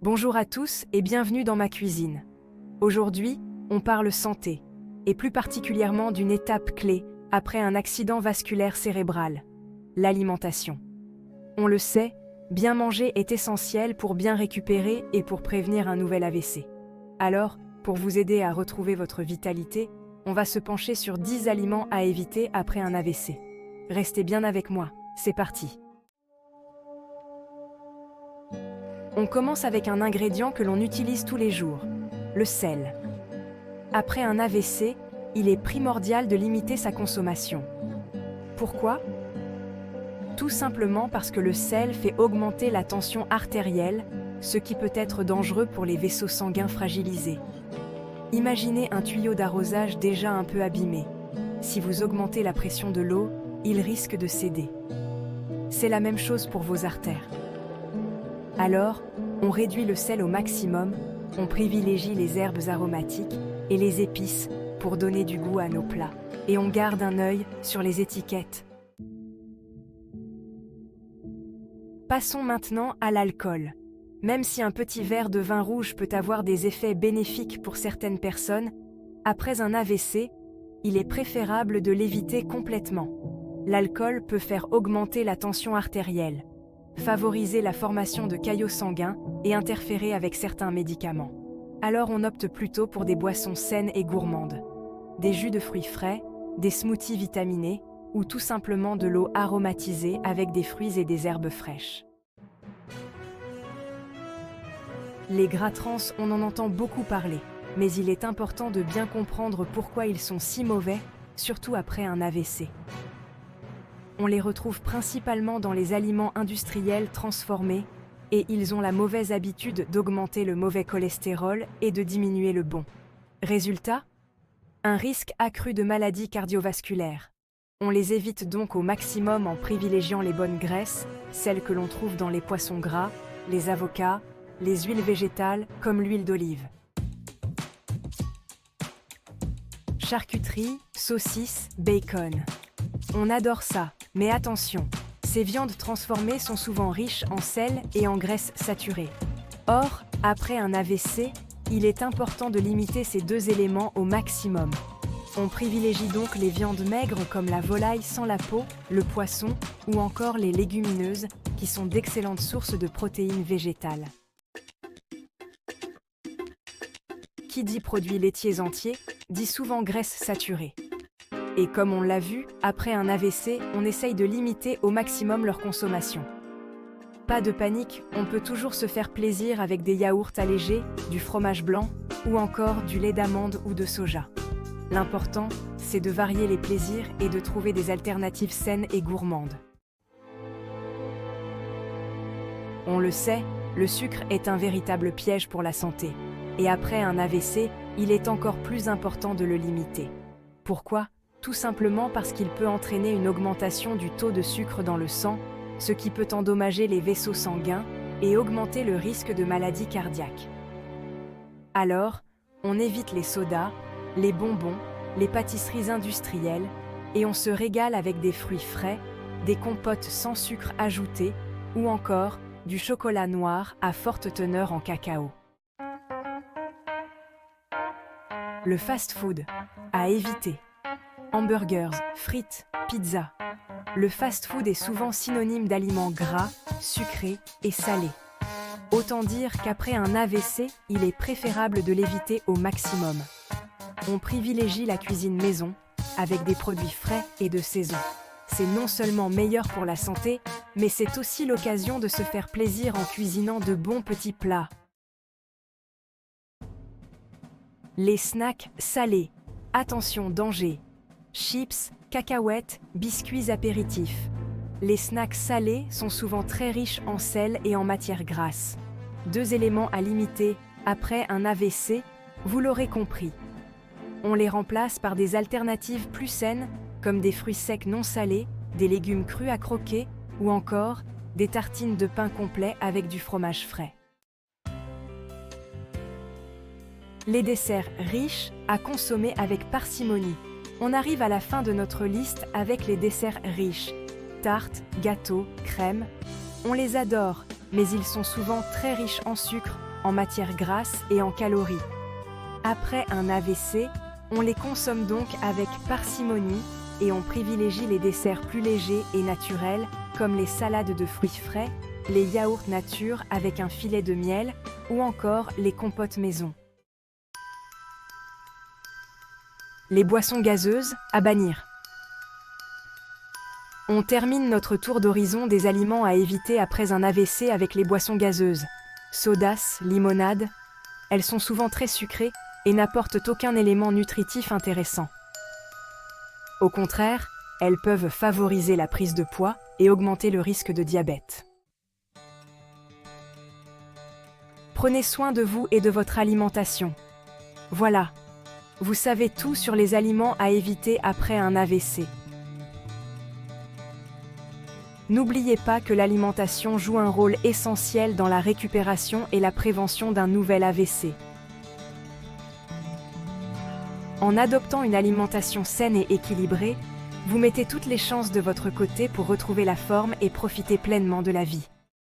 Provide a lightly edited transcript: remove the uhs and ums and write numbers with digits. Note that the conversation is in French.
Bonjour à tous et bienvenue dans ma cuisine. Aujourd'hui, on parle santé, et plus particulièrement d'une étape clé après un accident vasculaire cérébral, l'alimentation. On le sait, bien manger est essentiel pour bien récupérer et pour prévenir un nouvel AVC. Alors, pour vous aider à retrouver votre vitalité, on va se pencher sur 10 aliments à éviter après un AVC. Restez bien avec moi, c'est parti. On commence avec un ingrédient que l'on utilise tous les jours, le sel. Après un AVC, il est primordial de limiter sa consommation. Pourquoi ? Tout simplement parce que le sel fait augmenter la tension artérielle, ce qui peut être dangereux pour les vaisseaux sanguins fragilisés. Imaginez un tuyau d'arrosage déjà un peu abîmé. Si vous augmentez la pression de l'eau, il risque de céder. C'est la même chose pour vos artères. Alors, on réduit le sel au maximum, on privilégie les herbes aromatiques et les épices pour donner du goût à nos plats. Et on garde un œil sur les étiquettes. Passons maintenant à l'alcool. Même si un petit verre de vin rouge peut avoir des effets bénéfiques pour certaines personnes, après un AVC, il est préférable de l'éviter complètement. L'alcool peut faire augmenter la tension artérielle, favoriser la formation de caillots sanguins et interférer avec certains médicaments. Alors on opte plutôt pour des boissons saines et gourmandes. Des jus de fruits frais, des smoothies vitaminés ou tout simplement de l'eau aromatisée avec des fruits et des herbes fraîches. Les gras trans, on en entend beaucoup parler, mais il est important de bien comprendre pourquoi ils sont si mauvais, surtout après un AVC. On les retrouve principalement dans les aliments industriels transformés et ils ont la mauvaise habitude d'augmenter le mauvais cholestérol et de diminuer le bon. Résultat ? Un risque accru de maladies cardiovasculaires. On les évite donc au maximum en privilégiant les bonnes graisses, celles que l'on trouve dans les poissons gras, les avocats, les huiles végétales comme l'huile d'olive. Charcuterie, saucisses, bacon. On adore ça, mais attention, ces viandes transformées sont souvent riches en sel et en graisses saturées. Or, après un AVC, il est important de limiter ces deux éléments au maximum. On privilégie donc les viandes maigres comme la volaille sans la peau, le poisson ou encore les légumineuses qui sont d'excellentes sources de protéines végétales. Qui dit produits laitiers entiers, dit souvent graisse saturée. Et comme on l'a vu, après un AVC, on essaye de limiter au maximum leur consommation. Pas de panique, on peut toujours se faire plaisir avec des yaourts allégés, du fromage blanc ou encore du lait d'amande ou de soja. L'important, c'est de varier les plaisirs et de trouver des alternatives saines et gourmandes. On le sait, le sucre est un véritable piège pour la santé. Et après un AVC, il est encore plus important de le limiter. Pourquoi ? Tout simplement parce qu'il peut entraîner une augmentation du taux de sucre dans le sang, ce qui peut endommager les vaisseaux sanguins et augmenter le risque de maladies cardiaques. Alors, on évite les sodas, les bonbons, les pâtisseries industrielles et on se régale avec des fruits frais, des compotes sans sucre ajouté ou encore du chocolat noir à forte teneur en cacao. Le fast-food, à éviter. Hamburgers, frites, pizzas. Le fast-food est souvent synonyme d'aliments gras, sucrés et salés. Autant dire qu'après un AVC, il est préférable de l'éviter au maximum. On privilégie la cuisine maison, avec des produits frais et de saison. C'est non seulement meilleur pour la santé, mais c'est aussi l'occasion de se faire plaisir en cuisinant de bons petits plats. Les snacks salés. Attention, danger. Chips, cacahuètes, biscuits apéritifs. Les snacks salés sont souvent très riches en sel et en matières grasses. Deux éléments à limiter après un AVC, vous l'aurez compris. On les remplace par des alternatives plus saines, comme des fruits secs non salés, des légumes crus à croquer ou encore des tartines de pain complet avec du fromage frais. Les desserts riches à consommer avec parcimonie. On arrive à la fin de notre liste avec les desserts riches. Tartes, gâteaux, crèmes. On les adore, mais ils sont souvent très riches en sucre, en matière grasse et en calories. Après un AVC, on les consomme donc avec parcimonie et on privilégie les desserts plus légers et naturels comme les salades de fruits frais, les yaourts nature avec un filet de miel ou encore les compotes maison. Les boissons gazeuses à bannir. On termine notre tour d'horizon des aliments à éviter après un AVC avec les boissons gazeuses. Sodas, limonades, elles sont souvent très sucrées et n'apportent aucun élément nutritif intéressant. Au contraire, elles peuvent favoriser la prise de poids et augmenter le risque de diabète. Prenez soin de vous et de votre alimentation. Voilà, vous savez tout sur les aliments à éviter après un AVC. N'oubliez pas que l'alimentation joue un rôle essentiel dans la récupération et la prévention d'un nouvel AVC. En adoptant une alimentation saine et équilibrée, vous mettez toutes les chances de votre côté pour retrouver la forme et profiter pleinement de la vie.